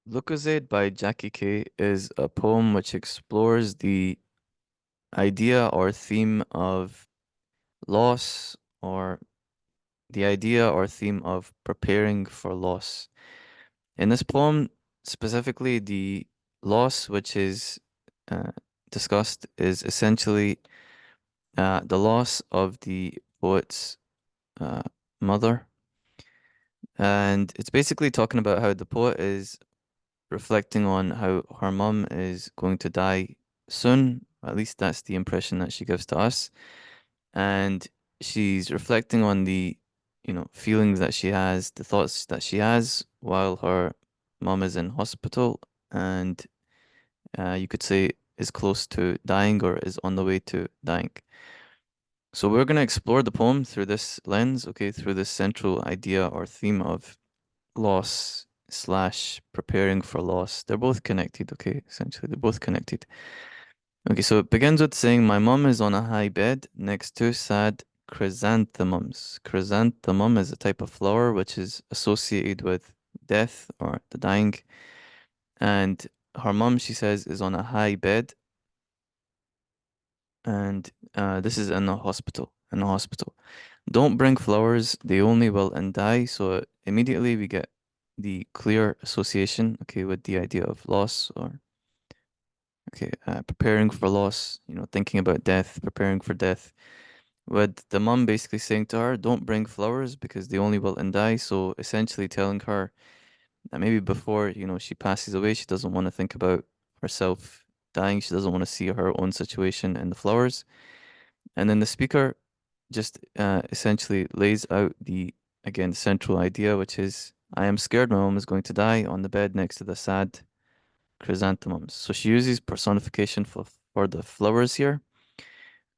Lucozade by Jackie Kay is a poem which explores the idea or theme of loss or the idea or theme of preparing for loss. In this poem, specifically, the loss which is uh, discussed is essentially the loss of the poet's uh, mother. And it's basically talking about how the poet is reflecting on how her mum is going to die soon. At least that's the impression that she gives to us. And she's reflecting on the, feelings that she has, the thoughts that she has while her mum is in hospital and you could say is close to dying or is on the way to dying. So we're going to explore the poem through this lens, okay, through this central idea or theme of loss slash preparing for loss. They're both connected, okay? Essentially, they're both connected. Okay, so it begins with saying, my mum is on a high bed next to sad chrysanthemums. Chrysanthemum is a type of flower which is associated with death or the dying. And her mum, she says, is on a high bed. And this is in a hospital. In a hospital. Don't bring flowers, they only will and die. So immediately we get the clear association, okay, with the idea of loss or, okay, preparing for loss, thinking about death, preparing for death. With the mum basically saying to her, don't bring flowers because they only will and die. So essentially telling her that maybe before, she passes away, she doesn't want to think about herself dying. She doesn't want to see her own situation in the flowers. And then the speaker just essentially lays out the, again, central idea, which is, I am scared my mom is going to die on the bed next to the sad chrysanthemums. So she uses personification for the flowers here,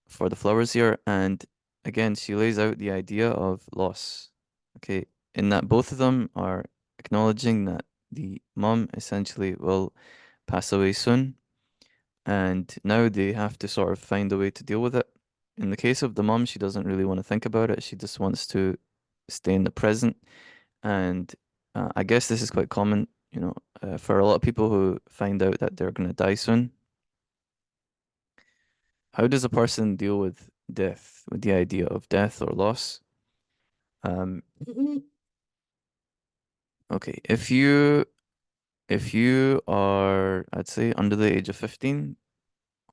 for the flowers here, and again, she lays out the idea of loss. Okay, in that both of them are acknowledging that the mom essentially will pass away soon, and now they have to sort of find a way to deal with it. In the case of the mom, she doesn't really want to think about it. She just wants to stay in the present. And I guess this is quite common, for a lot of people who find out that they're going to die soon. How does a person deal with death, with the idea of death or loss? Um, okay, if you are, I'd say, under the age of 15,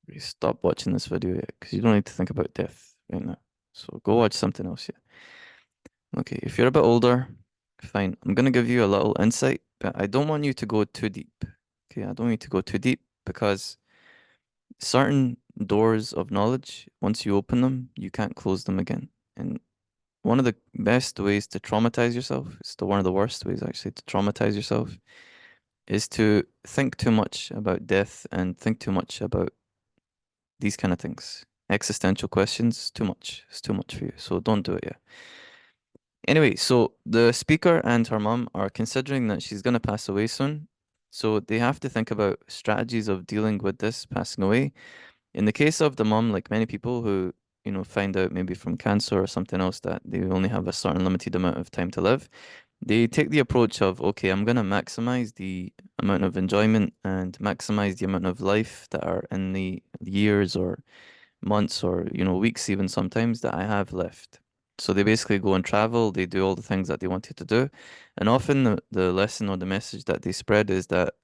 you stop watching this video yet, because you don't need to think about death right now. So go watch something else. Okay, if you're a bit older, fine. I'm gonna give you a little insight, but I don't want you to go too deep. Okay, I don't want you to go too deep because certain doors of knowledge, once you open them, you can't close them again. And one of the best ways to traumatize yourself, it's one of the worst ways actually to traumatize yourself, is to think too much about death and think too much about these kind of things. Existential questions, too much. It's too much for you. So don't do it yet. Anyway, so the speaker and her mum are considering that she's going to pass away soon. So they have to think about strategies of dealing with this passing away. In the case of the mum, like many people who, find out maybe from cancer or something else that they only have a certain limited amount of time to live, they take the approach of, okay, I'm going to maximize the amount of enjoyment and maximize the amount of life that are in the years or months or, weeks even sometimes that I have left. So they basically go and travel, they do all the things that they wanted to do. And often the lesson or the message that they spread is that,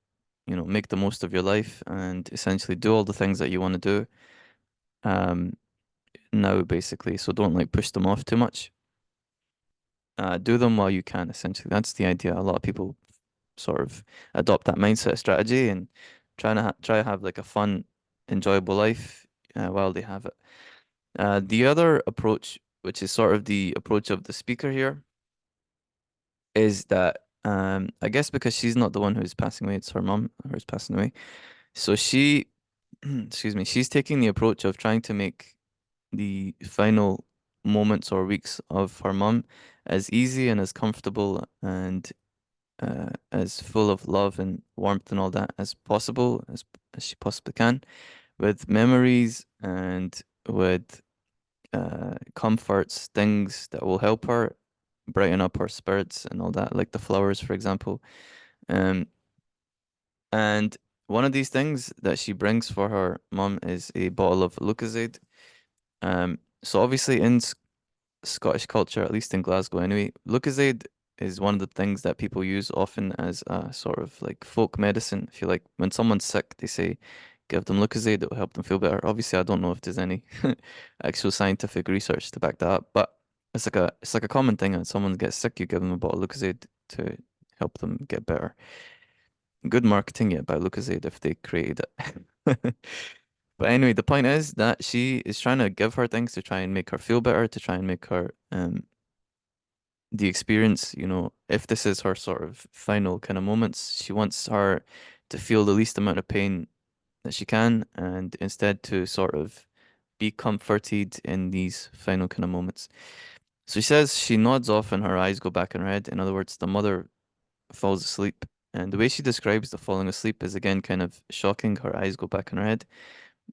make the most of your life and essentially do all the things that you want to do um, now, basically. So don't like push them off too much. Do them while you can, essentially. That's the idea. A lot of people sort of adopt that mindset strategy and try to have like a fun, enjoyable life while they have it. The other approach, which is sort of the approach of the speaker here, is that I guess because she's not the one who's passing away, it's her mum who's passing away. So she, excuse me, she's taking the approach of trying to make the final moments or weeks of her mum as easy and as comfortable and as full of love and warmth and all that as possible, as she possibly can, with memories and with comforts, things that will help her brighten up her spirits and all that, like the flowers, for example. Um, And one of these things that she brings for her mum is a bottle of Lucozade. So obviously in Scottish culture, at least in Glasgow anyway, Lucozade is one of the things that people use often as a sort of like folk medicine. If you like, when someone's sick, they say, give them Lucozade, it'll help them feel better. Obviously, I don't know if there's any actual scientific research to back that up, but it's like a common thing. When someone gets sick, you give them a bottle of Lucozade to help them get better. Good marketing, yeah, by Lucozade if they created it. But anyway, the point is that she is trying to give her things to try and make her feel better, to try and make her the experience, if this is her sort of final kind of moments, she wants her to feel the least amount of pain that she can, and instead to sort of be comforted in these final kind of moments. So she says she nods off and her eyes go back in her head. In other words, the mother falls asleep. And the way she describes the falling asleep is again kind of shocking. Her eyes go back in her head.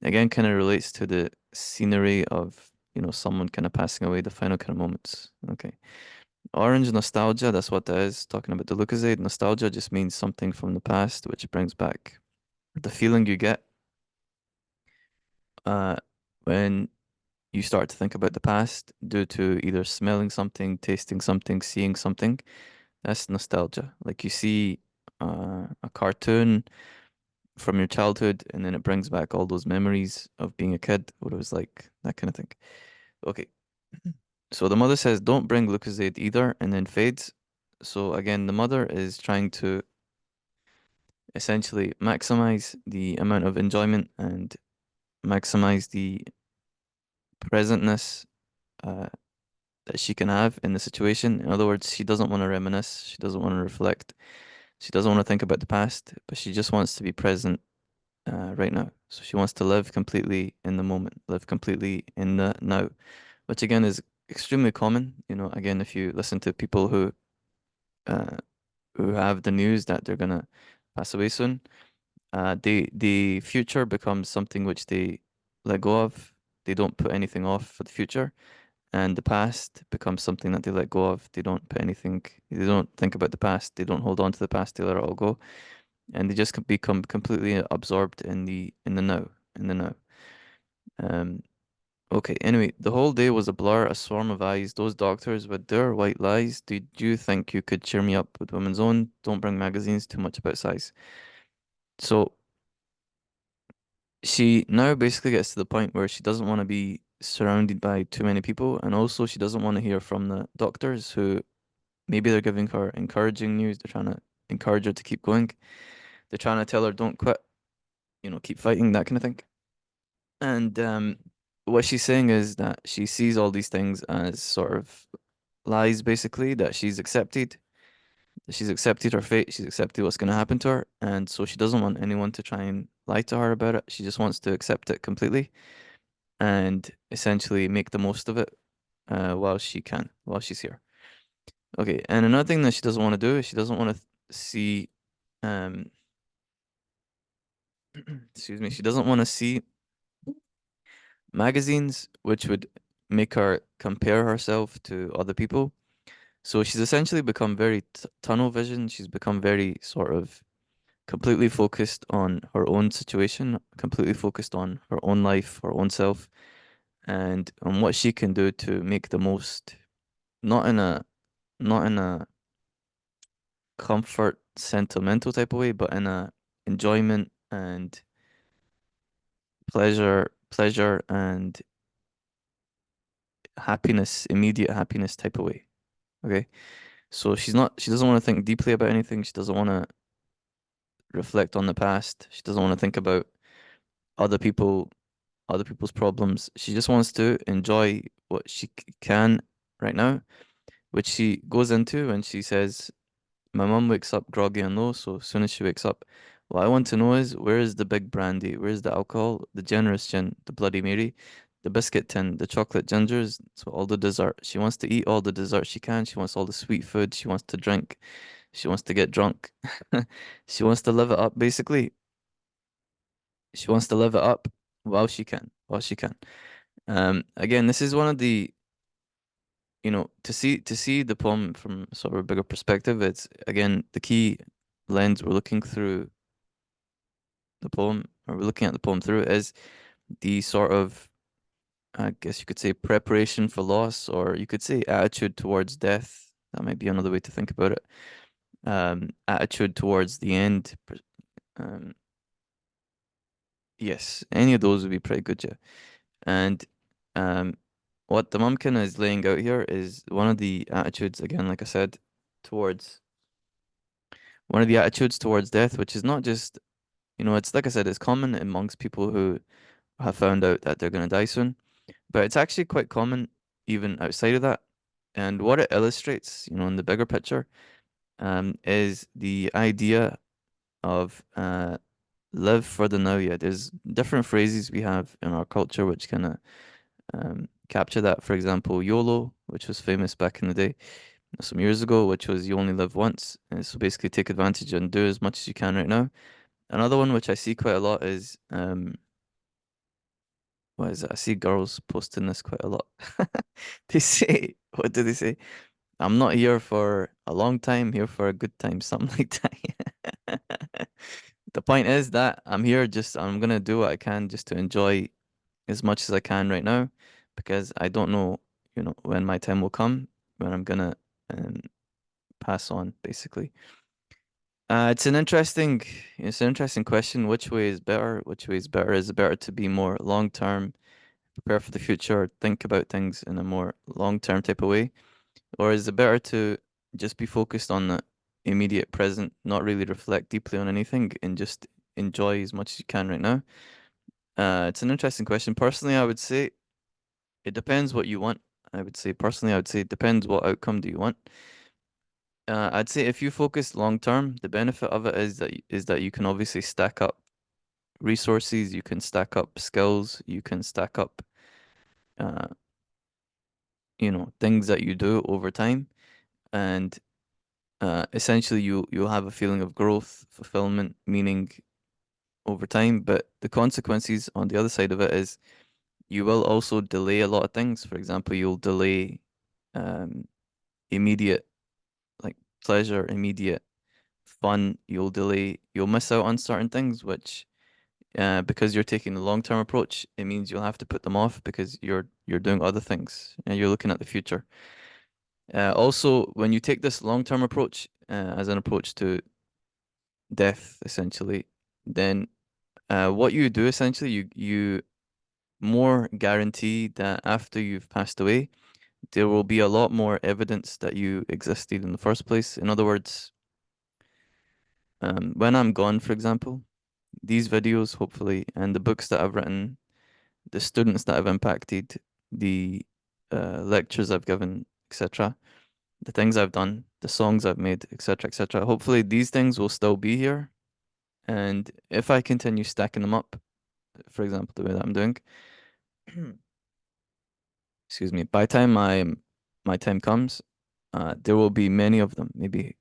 Again, kind of relates to the scenery of, someone kind of passing away, the final kind of moments. Okay. Orange nostalgia, that's what that is. Talking about the Lucozade, nostalgia just means something from the past, which brings back the feeling you get uh, when you start to think about the past due to either smelling something, tasting something, seeing something. That's nostalgia. Like you see a cartoon from your childhood, and then it brings back all those memories of being a kid, what it was like, that kind of thing. Okay. So the mother says, don't bring Lucozade either, and then fades. So again, the mother is trying to essentially maximize the amount of enjoyment and maximize the presentness uh, that she can have in the situation. In other words, she doesn't want to reminisce, she doesn't want to reflect, she doesn't want to think about the past, but she just wants to be present right now. So she wants to live completely in the moment, live completely in the now, which again is extremely common. Again, if you listen to people uh, who have the news that they're gonna pass away soon, the future becomes something which they let go of. They don't put anything off for the future, and the past becomes something that they let go of. They don't put anything. They don't think about the past. They don't hold on to the past. They let it all go, and they just become completely absorbed in the now, in the now. Um. Okay. Anyway, the whole day was a blur, a swarm of eyes. Those doctors with their white lies. Did you think you could cheer me up with Women's Own? Don't bring magazines. Too much about size. So she now basically gets to the point where she doesn't want to be surrounded by too many people, and also she doesn't want to hear from the doctors who maybe they're giving her encouraging news. They're trying to encourage her to keep going. They're trying to tell her don't quit, keep fighting, that kind of thing. And what she's saying is that she sees all these things as sort of lies, basically, that she's accepted her fate, she's accepted what's going to happen to her, and so she doesn't want anyone to try and lie to her about it. She just wants to accept it completely and essentially make the most of it while she can, while she's here. Okay, and another thing that she doesn't want to do is she doesn't want to see, um, excuse me, she doesn't want to see magazines which would make her compare herself to other people. So she's essentially become very t tunnel vision. She's become very sort of completely focused on her own situation, completely focused on her own life, her own self, and on what she can do to make the most, not in a not in a comfort sentimental type of way, but in a enjoyment and pleasure and happiness, immediate happiness type of way. Okay. So she doesn't want to think deeply about anything. She doesn't want to reflect on the past. She doesn't want to think about other people, other people's problems. She just wants to enjoy what she can right now, which she goes into when she says, my mum wakes up groggy and low, so as soon as she wakes up, what I want to know is where is the big brandy? Where's the alcohol? The generous gin, the Bloody Mary, the biscuit tin, the chocolate gingers, so all the dessert. She wants to eat all the dessert she can. She wants all the sweet food. She wants to drink. She wants to get drunk. She wants to live it up, basically. She wants to live it up while she can, while she can. Again, this is one of the, to see the poem from sort of a bigger perspective, it's again the key lens we're looking through the poem, or we're looking at the poem through, is the sort of, I guess you could say, preparation for loss, or you could say attitude towards death. That might be another way to think about it. Attitude towards the end. Um, yes, any of those would be pretty good, yeah. And um, what the mumkin is laying out here is one of the attitudes, again, like I said, towards one of the attitudes towards death, which is not just, it's like I said, it's common amongst people who have found out that they're going to die soon, but it's actually quite common even outside of that. And what it illustrates, in the bigger picture, is the idea of live for the now. Yeah, there's different phrases we have in our culture which kind of capture that. For example, YOLO, which was famous back in the day, some years ago, which was you only live once. And so basically take advantage and do as much as you can right now. Another one which I see quite a lot is what is it? I see girls posting this quite a lot. They say, what do they say? I'm not here for a long time, here for a good time, something like that. The point is that I'm gonna do what I can just to enjoy as much as I can right now, because I don't know, when my time will come, when I'm gonna um, pass on, basically. It's an interesting question. Which way is better? Which way is better? Is it better to be more long term, prepare for the future, think about things in a more long term type of way? Or is it better to just be focused on the immediate present, not really reflect deeply on anything and just enjoy as much as you can right now? It's an interesting question. Personally, I would say it depends what you want. I would say it depends what outcome do you want. I'd say if you focus long term, the benefit of it is that you can obviously stack up resources, you can stack up skills, you can stack up uh, things that you do over time, and essentially you'll have a feeling of growth, fulfillment, meaning over time. But the consequences on the other side of it is you will also delay a lot of things. For example, you'll delay um, immediate like pleasure, immediate fun. You'll miss out on certain things, which because you're taking the long-term approach, it means you'll have to put them off because you're doing other things and you're looking at the future. Also, when you take this long-term approach as an approach to death, essentially, then what you do essentially, you more guarantee that after you've passed away, there will be a lot more evidence that you existed in the first place. In other words, when I'm gone, for example, these videos, hopefully, and the books that I've written, the students that I've impacted, the lectures I've given, etc., the things I've done, the songs I've made, etc., etc. Hopefully, these things will still be here. And if I continue stacking them up, for example, the way that I'm doing, excuse me, by the time my time comes, there will be many of them. Maybe,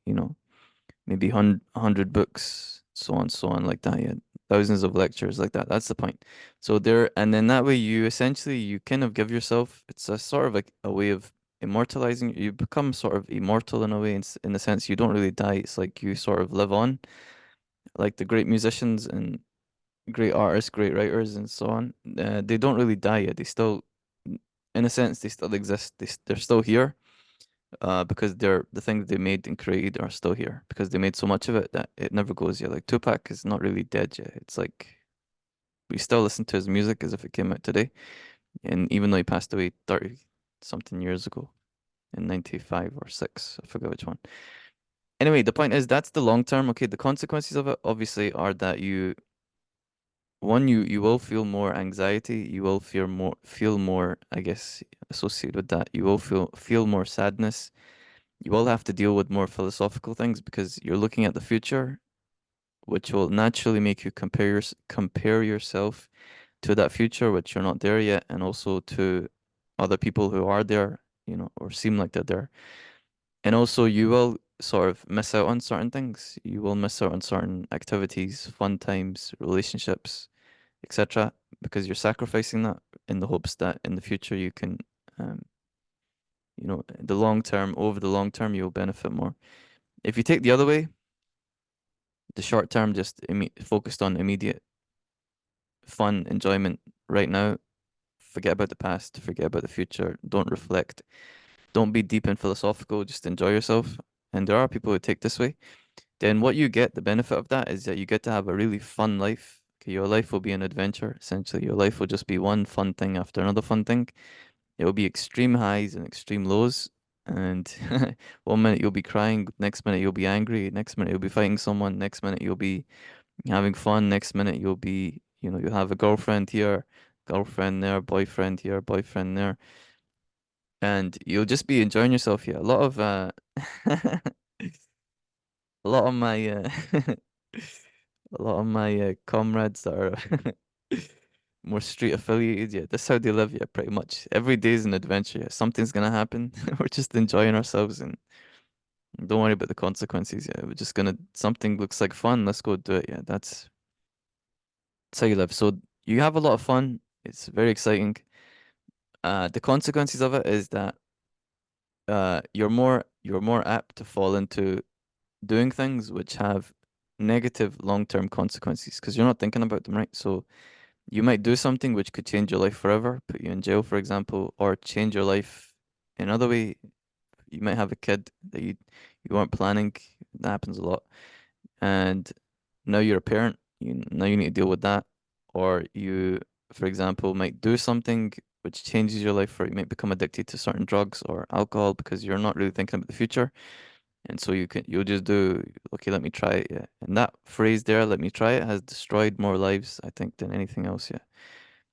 maybe 100 books, so on, like that. Yeah, thousands of lectures like that. That's the point. So there, and then that way you kind of give yourself, it's a sort of like a way of immortalizing. You become sort of immortal in a way, in the sense you don't really die. It's like you sort of live on, like the great musicians and great artists, great writers, and so on. They don't really die yet. They still, in a sense, they still exist. They're still here because the things they made and created are still here because they made so much of it that it never goes yet. Like Tupac is not really dead yet. It's like we still listen to his music as if it came out today. And even though he passed away 30 something years ago in 95 or 6, I forget which one. Anyway, the point is that's the long term. Okay, the consequences of it obviously are that you will feel more anxiety, you will feel more, I guess, associated with that. You will feel more sadness. You will have to deal with more philosophical things because you're looking at the future, which will naturally make you compare yourself to that future, which you're not there yet, and also to other people who are there, or seem like they're there. And also, you will sort of miss out on certain things. You will miss out on certain activities, fun times, relationships, etc., because you're sacrificing that in the hopes that in the future you can, um, over the long term, you'll benefit more. If you take the other way, the short term just focused on immediate fun, enjoyment right now. Forget about the past, forget about the future. Don't reflect. Don't be deep and philosophical. Just enjoy yourself. And there are people who take this way. Then what you get, the benefit of that is that you get to have a really fun life. Okay, your life will be an adventure, essentially. Your life will just be one fun thing after another fun thing. It will be extreme highs and extreme lows. And 1 minute you'll be crying, next minute you'll be angry, next minute you'll be fighting someone, next minute you'll be having fun, next minute you'll be, you'll have a girlfriend here, girlfriend there, boyfriend here, boyfriend there, and you'll just be enjoying yourself here. A lot of a lot of my a lot of my comrades that are more street affiliated, yeah, that's how they live, yeah, pretty much. Every day is an adventure, yeah. Something's gonna happen. We're just enjoying ourselves and don't worry about the consequences, yeah. We're just gonna something looks like fun, let's go do it, yeah. That's how you live. So you have a lot of fun. It's very exciting. The consequences of it is that you're more apt to fall into doing things which have negative long-term consequences because you're not thinking about them, right? So you might do something which could change your life forever, put you in jail, for example, or change your life in another way. You might have a kid that you weren't planning. That happens a lot. And now you're a parent. Now you need to deal with that. Or you, for example, might do something which changes your life, or you might become addicted to certain drugs or alcohol because you're not really thinking about the future. And so you'll just do, okay, let me try it, yeah. And that phrase there, let me try it, has destroyed more lives, I think, than anything else, yeah.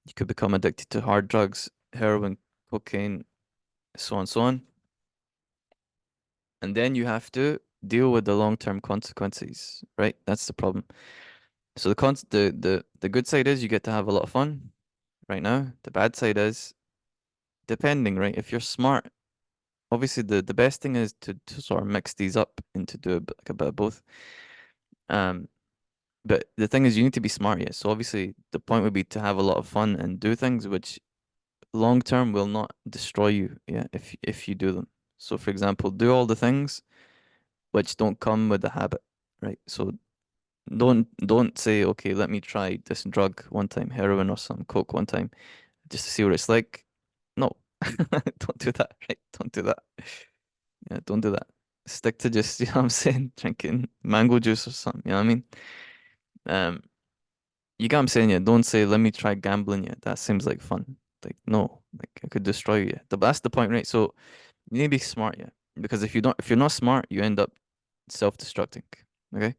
You could become addicted to hard drugs, heroin, cocaine, so on, so on. And then you have to deal with the long-term consequences, right? That's the problem. So the good side is you get to have a lot of fun right now. The bad side is depending, right? If you're smart, obviously the best thing is to sort of mix these up and to do like a bit of both. Um, but the thing is you need to be smart, yeah. So obviously the point would be to have a lot of fun and do things which long term will not destroy you, yeah, if you do them. So for example, do all the things which don't come with the habit, right? So don't say, okay, let me try this drug one time, heroin or some coke one time, just to see what it's like. No, don't do that, right? Don't do that. Yeah, don't do that. Stick to just, you know what I'm saying, drinking mango juice or something, you know what I mean? Um, you get what I'm saying, yeah. Don't say, let me try gambling, yeah. That seems like fun. Like, no, like I could destroy you. Yeah. That's the point, right? So you need to be smart, yeah. Because if you're not smart, you end up self-destructing. Okay.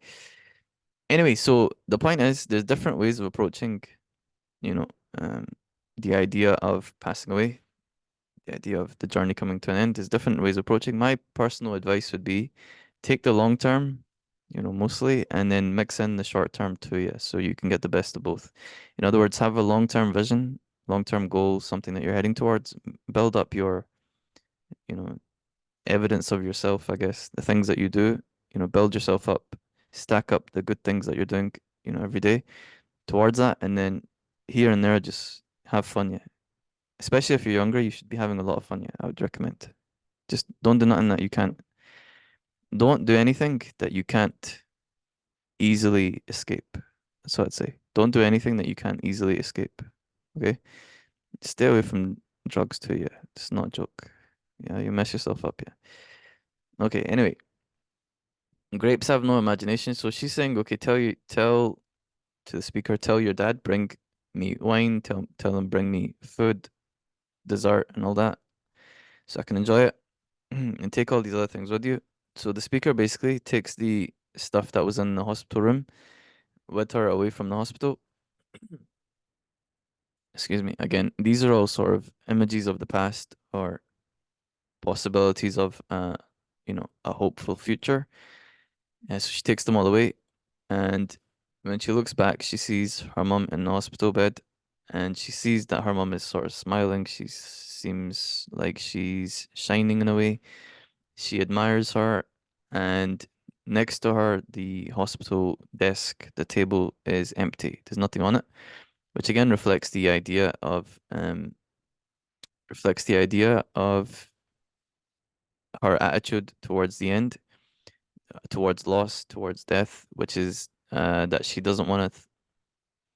Anyway, so the point is there's different ways of approaching, you know, um, the idea of passing away, the idea of the journey coming to an end. There's different ways of approaching. My personal advice would be take the long term, mostly, and then mix in the short term too, yeah, so you can get the best of both. In other words, have a long-term vision, long-term goal, something that you're heading towards, build up your, you know, evidence of yourself, I guess, the things that you do, build yourself up, stack up the good things that you're doing, every day towards that, and then here and there, just have fun, yeah. Especially if you're younger, you should be having a lot of fun, yeah. I would recommend. Just don't do nothing that you can't. Don't do anything that you can't easily escape. That's what I'd say. Don't do anything that you can't easily escape. Okay? Stay away from drugs too, yeah. It's not a joke. Yeah, you mess yourself up, yeah. Okay, anyway. Grapes have no imagination, so she's saying, okay, tell to the speaker, tell your dad, bring me wine, tell him bring me food, dessert, and all that, so I can enjoy it, and take all these other things with you. So the speaker basically takes the stuff that was in the hospital room with her away from the hospital. Excuse me. Again, these are all sort of images of the past or possibilities of a hopeful future. And so she takes them all away, and when she looks back, she sees her mum in the hospital bed, and she sees that her mum is sort of smiling. She seems like she's shining in a way. She admires her, and next to her, the hospital desk, the table is empty. There's nothing on it, which again reflects the idea of her attitude towards the end, towards loss, towards death, which is that she doesn't want to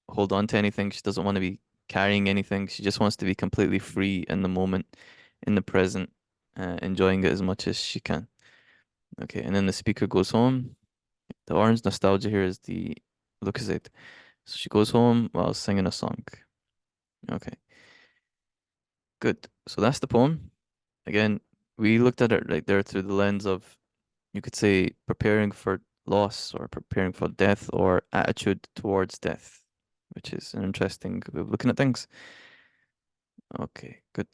hold on to anything. She doesn't want to be carrying anything. She just wants to be completely free in the moment, in the present, enjoying it as much as she can. Okay, and then the speaker goes home. The orange nostalgia here is the Lucozade. So she goes home while singing a song. Okay, good. So that's the poem. Again, we looked at it right there through the lens of, you could say, preparing for loss or preparing for death or attitude towards death, which is an interesting way of looking at things. Okay, good.